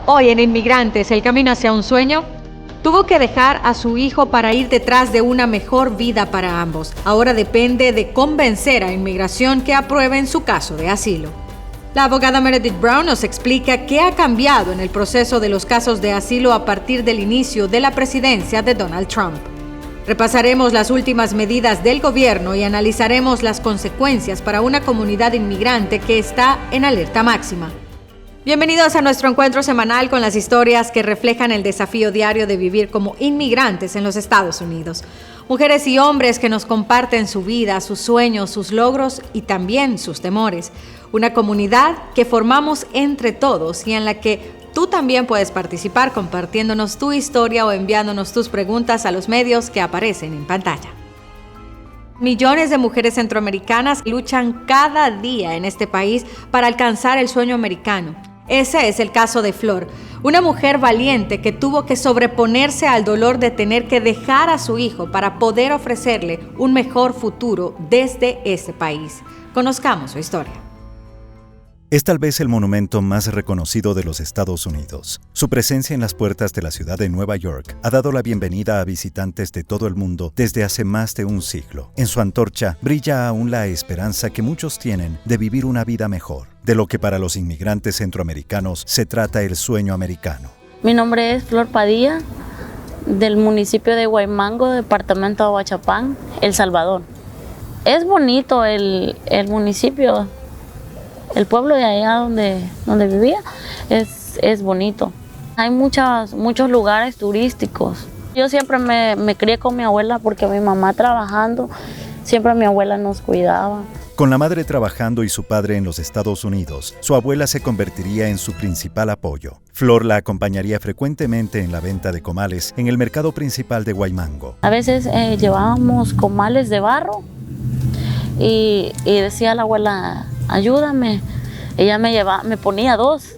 Hoy en Inmigrantes, el camino hacia un sueño, tuvo que dejar a su hijo para ir detrás de una mejor vida para ambos. Ahora depende de convencer a Inmigración que aprueben su caso de asilo. La abogada Meredith Brown nos explica qué ha cambiado en el proceso de los casos de asilo a partir del inicio de la presidencia de Donald Trump. Repasaremos las últimas medidas del gobierno y analizaremos las consecuencias para una comunidad inmigrante que está en alerta máxima. Bienvenidos a nuestro encuentro semanal con las historias que reflejan el desafío diario de vivir como inmigrantes en los Estados Unidos. Mujeres y hombres que nos comparten su vida, sus sueños, sus logros y también sus temores. Una comunidad que formamos entre todos y en la que tú también puedes participar compartiéndonos tu historia o enviándonos tus preguntas a los medios que aparecen en pantalla. Millones de mujeres centroamericanas luchan cada día en este país para alcanzar el sueño americano. Ese es el caso de Flor, una mujer valiente que tuvo que sobreponerse al dolor de tener que dejar a su hijo para poder ofrecerle un mejor futuro desde ese país. Conozcamos su historia. Es tal vez el monumento más reconocido de los Estados Unidos. Su presencia en las puertas de la ciudad de Nueva York ha dado la bienvenida a visitantes de todo el mundo desde hace más de un siglo. En su antorcha brilla aún la esperanza que muchos tienen de vivir una vida mejor, de lo que para los inmigrantes centroamericanos se trata el sueño americano. Mi nombre es Flor Padilla, del municipio de Huaymango, departamento de Ahuachapán, El Salvador. Es bonito el municipio. El pueblo de allá donde vivía es bonito. Hay muchos lugares turísticos. Yo siempre me crié con mi abuela porque mi mamá trabajando, siempre mi abuela nos cuidaba. Con la madre trabajando y su padre en los Estados Unidos, su abuela se convertiría en su principal apoyo. Flor la acompañaría frecuentemente en la venta de comales en el mercado principal de Huaymango. A veces llevábamos comales de barro y decía la abuela, ayúdame. Ella me ponía 2,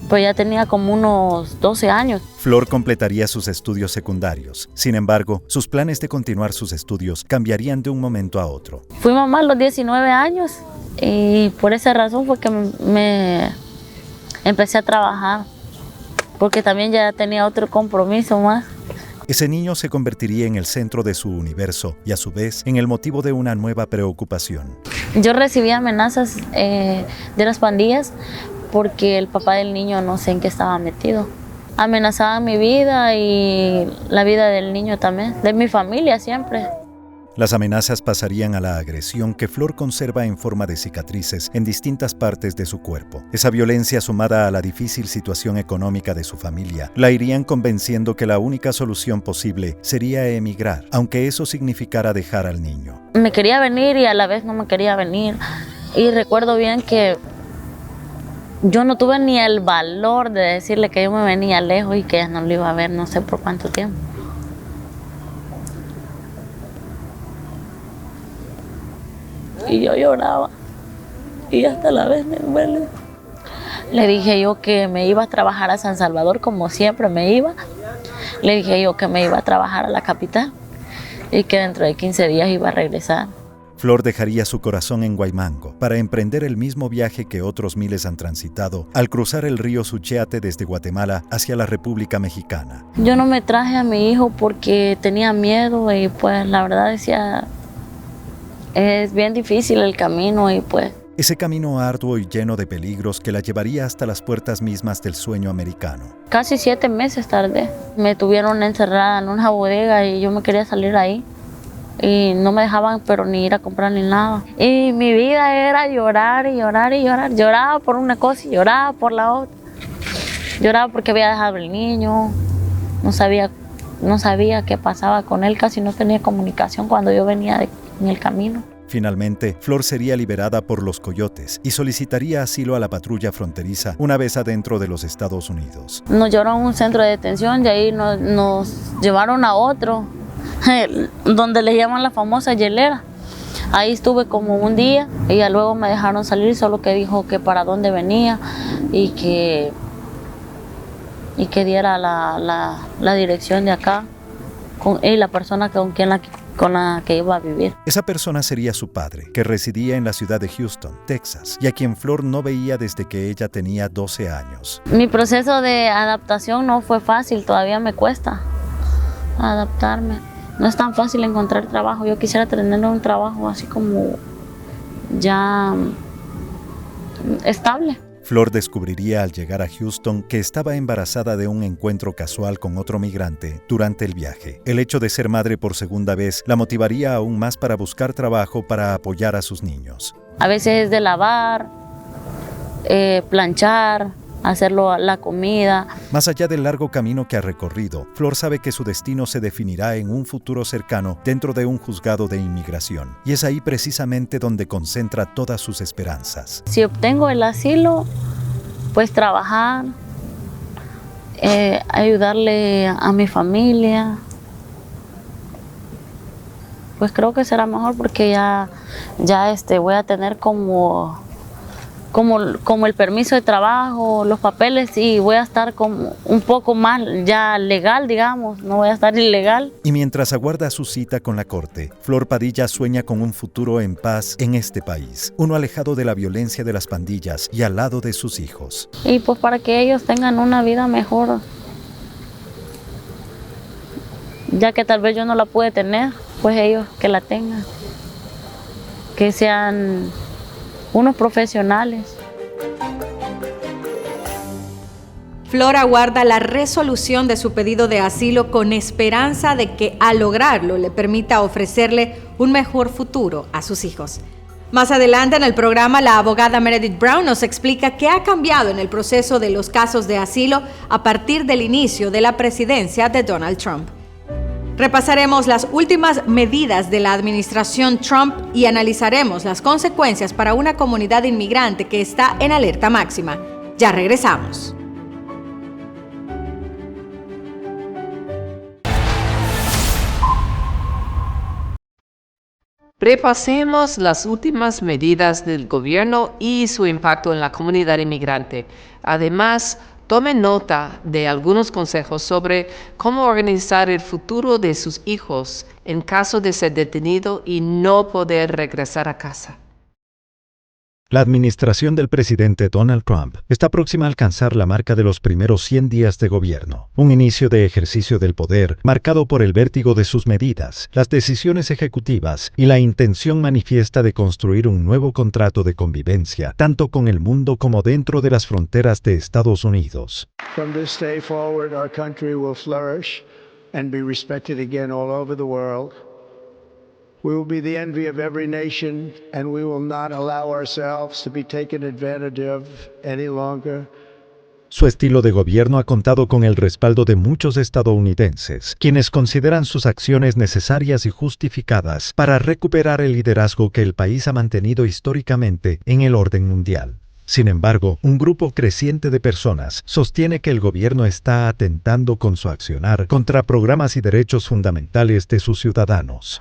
pues ya tenía como unos 12 años. Flor completaría sus estudios secundarios. Sin embargo, sus planes de continuar sus estudios cambiarían de un momento a otro. Fui mamá a los 19 años y por esa razón fue que me empecé a trabajar, porque también ya tenía otro compromiso más. Ese niño se convertiría en el centro de su universo y a su vez en el motivo de una nueva preocupación. Yo recibí amenazas de las pandillas porque el papá del niño no sé en qué estaba metido. Amenazaban mi vida y la vida del niño también, de mi familia siempre. Las amenazas pasarían a la agresión que Flor conserva en forma de cicatrices en distintas partes de su cuerpo. Esa violencia, sumada a la difícil situación económica de su familia, la irían convenciendo que la única solución posible sería emigrar, aunque eso significara dejar al niño. Me quería venir y a la vez no me quería venir. Y recuerdo bien que yo no tuve ni el valor de decirle que yo me venía lejos y que ella no lo iba a ver no sé por cuánto tiempo. Y yo lloraba y hasta la vez me duele. Le dije yo que me iba a trabajar a San Salvador como siempre me iba. Le dije yo que me iba a trabajar a la capital y que dentro de 15 días iba a regresar. Flor dejaría su corazón en Huaymango para emprender el mismo viaje que otros miles han transitado al cruzar el río Suchiate desde Guatemala hacia la República Mexicana. Yo no me traje a mi hijo porque tenía miedo y pues la verdad decía, es bien difícil el camino y pues... Ese camino arduo y lleno de peligros que la llevaría hasta las puertas mismas del sueño americano. Casi 7 meses tardé. Me tuvieron encerrada en una bodega y yo me quería salir ahí. Y no me dejaban pero ni ir a comprar ni nada. Y mi vida era llorar y llorar y llorar. Lloraba por una cosa y lloraba por la otra. Lloraba porque había dejado el niño. No sabía qué pasaba con él. Casi no tenía comunicación cuando yo venía en el camino. Finalmente, Flor sería liberada por los coyotes y solicitaría asilo a la patrulla fronteriza una vez adentro de los Estados Unidos. Nos llevaron a un centro de detención, de ahí nos llevaron a otro, donde le llaman la famosa hielera. Ahí estuve como un día y ya luego me dejaron salir, solo que dijo que para dónde venía y que diera la dirección de acá y la persona con quien con la que iba a vivir. Esa persona sería su padre, que residía en la ciudad de Houston, Texas, y a quien Flor no veía desde que ella tenía 12 años. Mi proceso de adaptación no fue fácil, todavía me cuesta adaptarme. No es tan fácil encontrar trabajo. Yo quisiera tener un trabajo así como ya estable. Flor descubriría al llegar a Houston que estaba embarazada de un encuentro casual con otro migrante durante el viaje. El hecho de ser madre por segunda vez la motivaría aún más para buscar trabajo para apoyar a sus niños. A veces es de lavar, planchar, hacer la comida. Más allá del largo camino que ha recorrido, Flor sabe que su destino se definirá en un futuro cercano dentro de un juzgado de inmigración. Y es ahí precisamente donde concentra todas sus esperanzas. Si obtengo el asilo, pues trabajar, ayudarle a mi familia. Pues creo que será mejor porque ya voy a tener como el permiso de trabajo, los papeles, y voy a estar como un poco más ya legal, digamos, no voy a estar ilegal. Y mientras aguarda su cita con la corte, Flor Padilla sueña con un futuro en paz en este país, uno alejado de la violencia de las pandillas y al lado de sus hijos. Y pues para que ellos tengan una vida mejor, ya que tal vez yo no la pude tener, pues ellos que la tengan, que sean unos profesionales. Flor aguarda la resolución de su pedido de asilo con esperanza de que al lograrlo le permita ofrecerle un mejor futuro a sus hijos. Más adelante en el programa, la abogada Meredith Brown nos explica qué ha cambiado en el proceso de los casos de asilo a partir del inicio de la presidencia de Donald Trump. Repasaremos las últimas medidas de la administración Trump y analizaremos las consecuencias para una comunidad inmigrante que está en alerta máxima. Ya regresamos. Repasemos las últimas medidas del gobierno y su impacto en la comunidad inmigrante. Además, tome nota de algunos consejos sobre cómo organizar el futuro de sus hijos en caso de ser detenido y no poder regresar a casa. La administración del presidente Donald Trump está próxima a alcanzar la marca de los primeros 100 días de gobierno, un inicio de ejercicio del poder marcado por el vértigo de sus medidas, las decisiones ejecutivas y la intención manifiesta de construir un nuevo contrato de convivencia, tanto con el mundo como dentro de las fronteras de Estados Unidos. From this day forward, our country will flourish and be respected again all over the world. We will be the envy of every nation, and we will not allow ourselves to be taken advantage of any longer. Su estilo de gobierno ha contado con el respaldo de muchos estadounidenses, quienes consideran sus acciones necesarias y justificadas para recuperar el liderazgo que el país ha mantenido históricamente en el orden mundial. Sin embargo, un grupo creciente de personas sostiene que el gobierno está atentando con su accionar contra programas y derechos fundamentales de sus ciudadanos.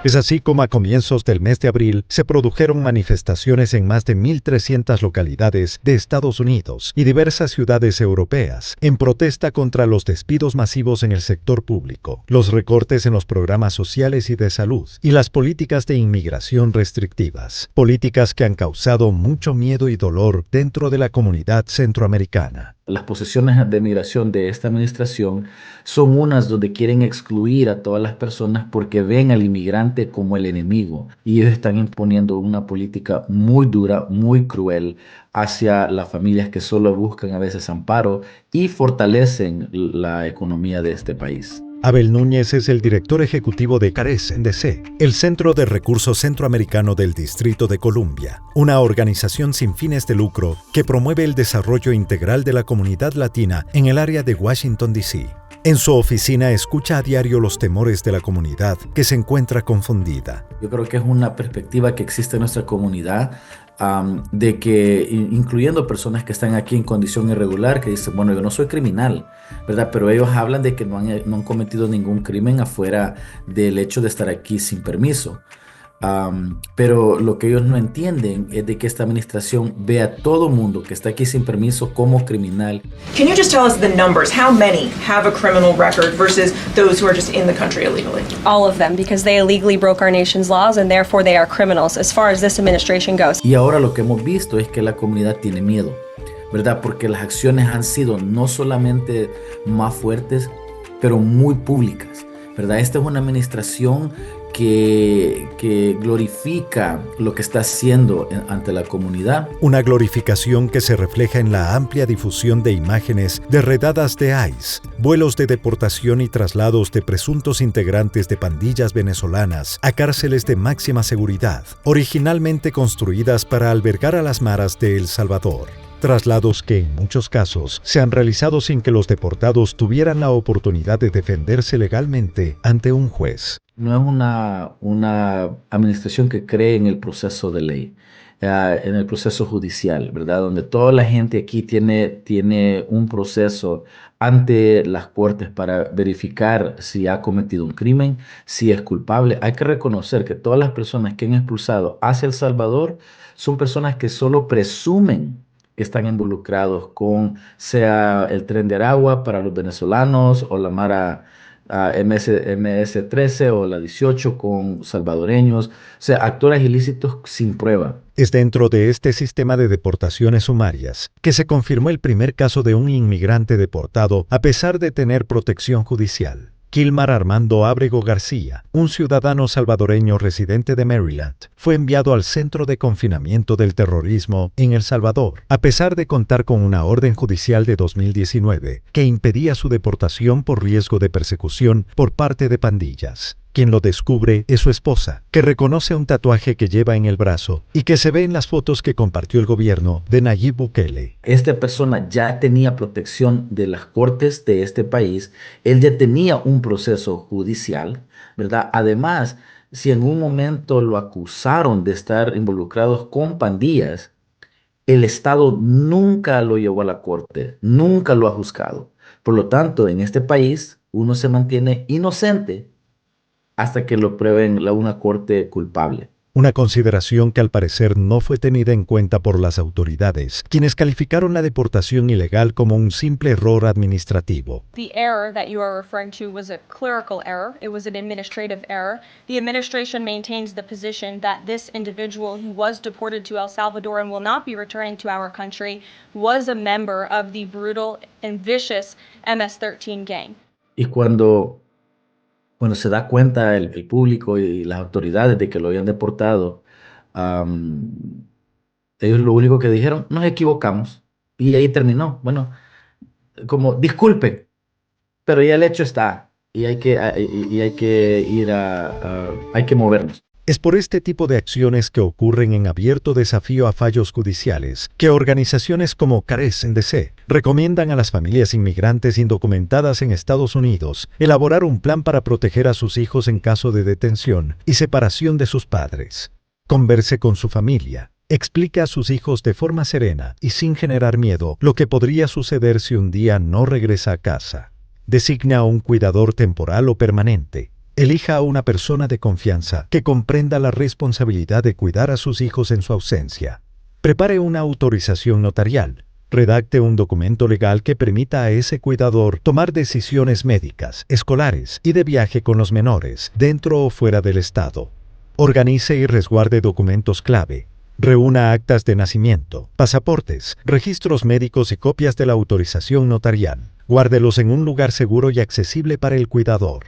Es así como a comienzos del mes de abril se produjeron manifestaciones en más de 1.300 localidades de Estados Unidos y diversas ciudades europeas en protesta contra los despidos masivos en el sector público, los recortes en los programas sociales y de salud y las políticas de inmigración restrictivas, políticas que han causado mucho miedo y dolor dentro de la comunidad centroamericana. Las posiciones de migración de esta administración son unas donde quieren excluir a todas las personas porque ven al inmigrante como el enemigo, y ellos están imponiendo una política muy dura, muy cruel hacia las familias que solo buscan a veces amparo y fortalecen la economía de este país. Abel Núñez es el director ejecutivo de CARES-DC, el Centro de Recursos Centroamericano del Distrito de Columbia, una organización sin fines de lucro que promueve el desarrollo integral de la comunidad latina en el área de Washington, D.C. En su oficina escucha a diario los temores de la comunidad que se encuentra confundida. Yo creo que es una perspectiva que existe en nuestra comunidad, de que, incluyendo personas que están aquí en condición irregular, que dicen, bueno, yo no soy criminal, ¿verdad? Pero ellos hablan de que no han cometido ningún crimen afuera del hecho de estar aquí sin permiso. Pero lo que ellos no entienden es de que esta administración ve a todo mundo que está aquí sin permiso como criminal. Can you just tell us the numbers? How many have a criminal record versus those who are just in the country illegally? All of them, because they illegally broke our nation's laws and therefore they are criminals as far as this administration goes. Y ahora lo que hemos visto es que la comunidad tiene miedo, ¿verdad? Porque las acciones han sido no solamente más fuertes, pero muy públicas, ¿verdad? Esta es una administración que glorifica lo que está haciendo ante la comunidad. Una glorificación que se refleja en la amplia difusión de imágenes de redadas de ICE, vuelos de deportación y traslados de presuntos integrantes de pandillas venezolanas a cárceles de máxima seguridad, originalmente construidas para albergar a las maras de El Salvador. Traslados que en muchos casos se han realizado sin que los deportados tuvieran la oportunidad de defenderse legalmente ante un juez. No es una administración que cree en el proceso de ley, en el proceso judicial, ¿verdad? Donde toda la gente aquí tiene un proceso ante las cortes para verificar si ha cometido un crimen, si es culpable. Hay que reconocer que todas las personas que han expulsado hacia El Salvador son personas que solo presumen que están involucrados con, sea el Tren de Aragua para los venezolanos o la Mara MS-13 o la 18 con salvadoreños, o sea, actores ilícitos sin prueba. Es dentro de este sistema de deportaciones sumarias que se confirmó el primer caso de un inmigrante deportado a pesar de tener protección judicial. Kilmar Armando Ábrego García, un ciudadano salvadoreño residente de Maryland, fue enviado al Centro de Confinamiento del Terrorismo en El Salvador, a pesar de contar con una orden judicial de 2019 que impedía su deportación por riesgo de persecución por parte de pandillas. Quien lo descubre es su esposa, que reconoce un tatuaje que lleva en el brazo y que se ve en las fotos que compartió el gobierno de Nayib Bukele. Esta persona ya tenía protección de las cortes de este país, él ya tenía un proceso judicial, ¿verdad? Además, si en un momento lo acusaron de estar involucrados con pandillas, el Estado nunca lo llevó a la corte, nunca lo ha juzgado. Por lo tanto, en este país, uno se mantiene inocente hasta que lo prueben una corte culpable. Una consideración que al parecer no fue tenida en cuenta por las autoridades, quienes calificaron la deportación ilegal como un simple error administrativo. The error that you are referring to was a clerical error. It was an administrative error. The administration maintains the position that this individual who was deported to El Salvador and will not be returning to our country was a member of the brutal and vicious MS-13 gang. Y cuando se da cuenta el público y las autoridades de que lo habían deportado, ellos lo único que dijeron, nos equivocamos. Y ahí terminó. Bueno, como disculpen, pero ya el hecho está y hay que hay que movernos. Es por este tipo de acciones que ocurren en abierto desafío a fallos judiciales que organizaciones como CARES en DC recomiendan a las familias inmigrantes indocumentadas en Estados Unidos elaborar un plan para proteger a sus hijos en caso de detención y separación de sus padres. Converse con su familia. Explique a sus hijos de forma serena y sin generar miedo lo que podría suceder si un día no regresa a casa. Designa a un cuidador temporal o permanente. Elija a una persona de confianza que comprenda la responsabilidad de cuidar a sus hijos en su ausencia. Prepare una autorización notarial. Redacte un documento legal que permita a ese cuidador tomar decisiones médicas, escolares y de viaje con los menores, dentro o fuera del estado. Organice y resguarde documentos clave. Reúna actas de nacimiento, pasaportes, registros médicos y copias de la autorización notarial. Guárdelos en un lugar seguro y accesible para el cuidador.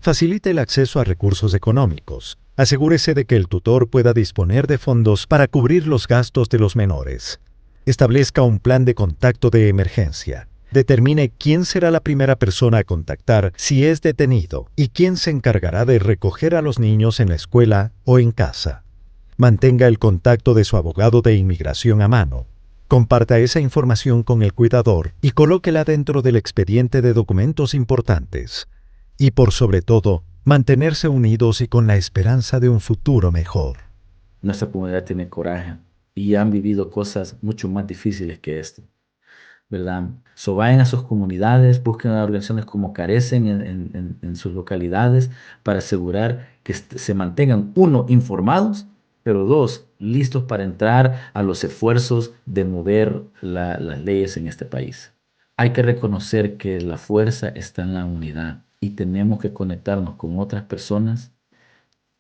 Facilite el acceso a recursos económicos. Asegúrese de que el tutor pueda disponer de fondos para cubrir los gastos de los menores. Establezca un plan de contacto de emergencia. Determine quién será la primera persona a contactar si es detenido y quién se encargará de recoger a los niños en la escuela o en casa. Mantenga el contacto de su abogado de inmigración a mano. Comparta esa información con el cuidador y colóquela dentro del expediente de documentos importantes. Y por sobre todo, mantenerse unidos y con la esperanza de un futuro mejor. Nuestra comunidad tiene coraje y han vivido cosas mucho más difíciles que esto. ¿verdad? Vayan a sus comunidades, busquen a organizaciones como Carecen en sus localidades para asegurar que se mantengan, uno, informados, pero dos, listos para entrar a los esfuerzos de mover las leyes en este país. Hay que reconocer que la fuerza está en la unidad y tenemos que conectarnos con otras personas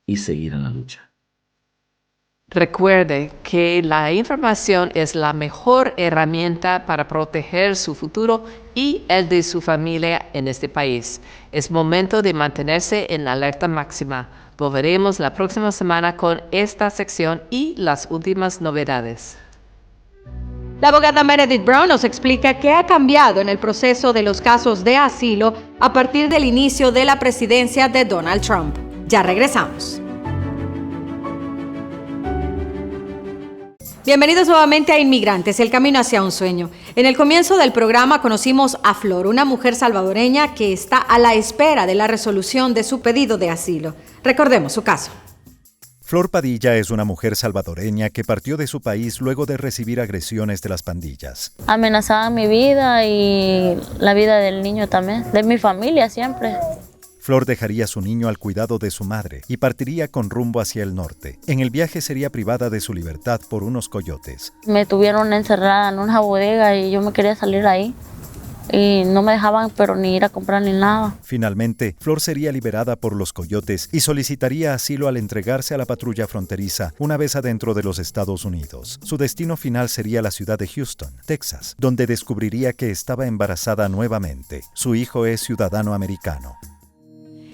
y seguir en la lucha. Recuerde que la información es la mejor herramienta para proteger su futuro y el de su familia en este país. Es momento de mantenerse en alerta máxima. Volveremos la próxima semana con esta sección y las últimas novedades. La abogada Meredith Brown nos explica qué ha cambiado en el proceso de los casos de asilo a partir del inicio de la presidencia de Donald Trump. Ya regresamos. Bienvenidos nuevamente a Inmigrantes, el camino hacia un sueño. En el comienzo del programa conocimos a Flor, una mujer salvadoreña que está a la espera de la resolución de su pedido de asilo. Recordemos su caso. Flor Padilla es una mujer salvadoreña que partió de su país luego de recibir agresiones de las pandillas. Amenazaban mi vida y la vida del niño también, de mi familia siempre. Flor dejaría a su niño al cuidado de su madre y partiría con rumbo hacia el norte. En el viaje sería privada de su libertad por unos coyotes. Me tuvieron encerrada en una bodega y yo me quería salir ahí. Y no me dejaban pero ni ir a comprar ni nada. Finalmente, Flor sería liberada por los coyotes y solicitaría asilo al entregarse a la patrulla fronteriza una vez adentro de los Estados Unidos. Su destino final sería la ciudad de Houston, Texas, donde descubriría que estaba embarazada nuevamente. Su hijo es ciudadano americano.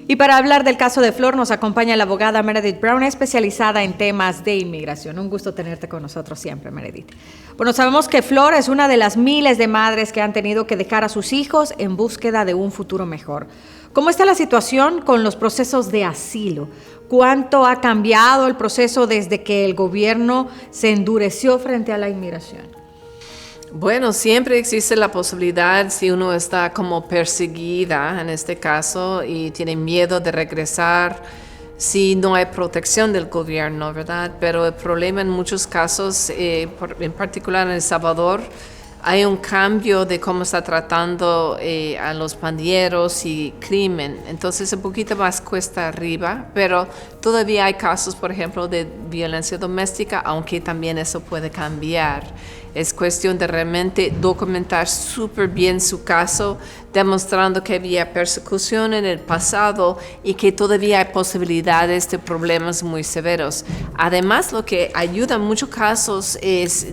Y para hablar del caso de Flor nos acompaña la abogada Meredith Brown, especializada en temas de inmigración. Un gusto tenerte con nosotros siempre, Meredith. Bueno, sabemos que Flor es una de las miles de madres que han tenido que dejar a sus hijos en búsqueda de un futuro mejor. ¿Cómo está la situación con los procesos de asilo? ¿Cuánto ha cambiado el proceso desde que el gobierno se endureció frente a la inmigración? Bueno, siempre existe la posibilidad si uno está como perseguida en este caso y tiene miedo de regresar, si no hay protección del gobierno, ¿verdad? Pero el problema en muchos casos, en particular en El Salvador, hay un cambio de cómo está tratando a los pandilleros y crimen. Entonces, un poquito más cuesta arriba, pero todavía hay casos, por ejemplo, de violencia doméstica, aunque también eso puede cambiar. Es cuestión de realmente documentar súper bien su caso, demostrando que había persecución en el pasado y que todavía hay posibilidades de problemas muy severos. Además, lo que ayuda en muchos casos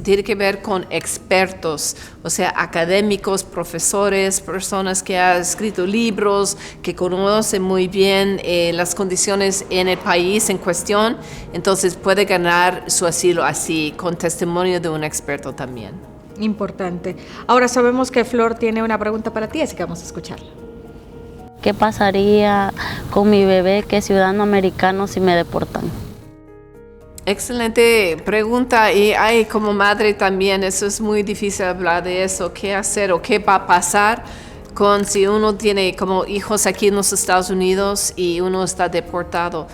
tiene que ver con expertos, o sea, académicos, profesores, personas que han escrito libros, que conocen muy bien las condiciones en el país en cuestión, entonces puede ganar su asilo así, con testimonio de un experto también. Importante. Ahora sabemos que Flor tiene una pregunta para ti, así que vamos a escucharla. ¿Qué pasaría con mi bebé que es ciudadano americano si me deportan? Excelente pregunta, y hay como madre también, eso es muy difícil hablar de eso, qué hacer o qué va a pasar con si uno tiene como hijos aquí en los Estados Unidos y uno está deportado.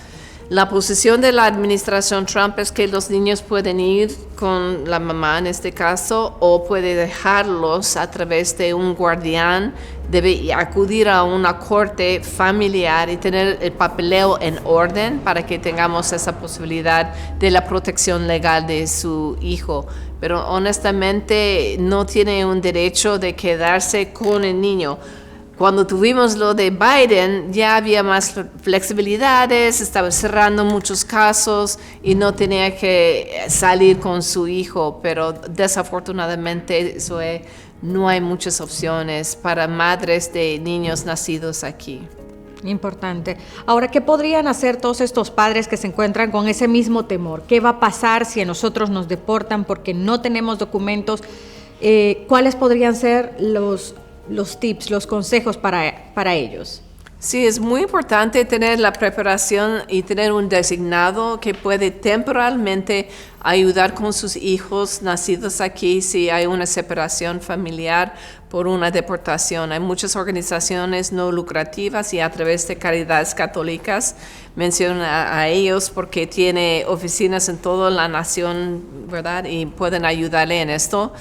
La posición de la administración Trump es que los niños pueden ir con la mamá en este caso o puede dejarlos a través de un guardián, debe acudir a una corte familiar y tener el papeleo en orden para que tengamos esa posibilidad de la protección legal de su hijo. Pero honestamente no tiene un derecho de quedarse con el niño. Cuando tuvimos lo de Biden, ya había más flexibilidades, estaba cerrando muchos casos y no tenía que salir con su hijo, pero desafortunadamente no hay muchas opciones para madres de niños nacidos aquí. Importante. Ahora, ¿qué podrían hacer todos estos padres que se encuentran con ese mismo temor? ¿Qué va a pasar si a nosotros nos deportan porque no tenemos documentos? ¿Cuáles podrían ser los tips, los consejos para ellos? Sí, es muy importante tener la preparación y tener un designado que puede temporalmente ayudar con sus hijos nacidos aquí si hay una separación familiar por una deportación. Hay muchas organizaciones no lucrativas y a través de Caridades Católicas menciona a ellos porque tiene oficinas en toda la nación, ¿verdad? Y pueden ayudarle en esto.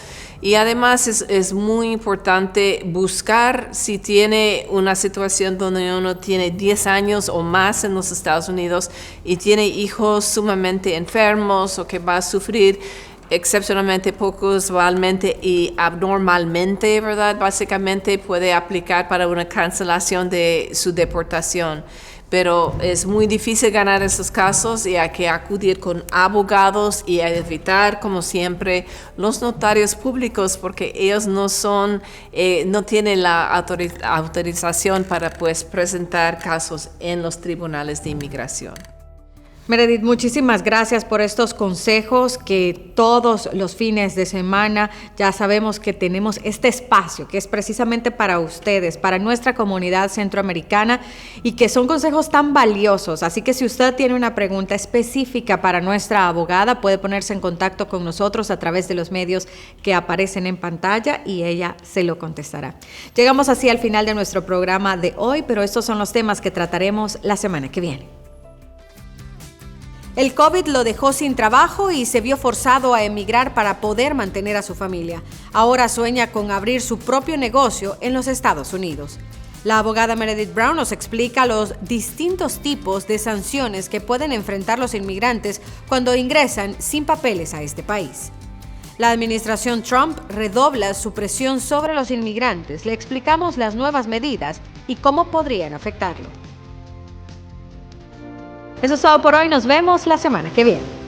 Y además es muy importante buscar si tiene una situación donde uno tiene 10 años o más en los Estados Unidos y tiene hijos sumamente enfermos o que va a sufrir excepcionalmente poco usualmente y abnormalmente, ¿verdad? Básicamente puede aplicar para una cancelación de su deportación. Pero es muy difícil ganar esos casos y hay que acudir con abogados y evitar, como siempre, los notarios públicos porque ellos no tienen la autorización para presentar casos en los tribunales de inmigración. Meredith, muchísimas gracias por estos consejos que todos los fines de semana ya sabemos que tenemos este espacio que es precisamente para ustedes, para nuestra comunidad centroamericana y que son consejos tan valiosos. Así que si usted tiene una pregunta específica para nuestra abogada, puede ponerse en contacto con nosotros a través de los medios que aparecen en pantalla y ella se lo contestará. Llegamos así al final de nuestro programa de hoy, pero estos son los temas que trataremos la semana que viene. El COVID lo dejó sin trabajo y se vio forzado a emigrar para poder mantener a su familia. Ahora sueña con abrir su propio negocio en los Estados Unidos. La abogada Meredith Brown nos explica los distintos tipos de sanciones que pueden enfrentar los inmigrantes cuando ingresan sin papeles a este país. La administración Trump redobla su presión sobre los inmigrantes. Le explicamos las nuevas medidas y cómo podrían afectarlo. Eso es todo por hoy. Nos vemos la semana que viene.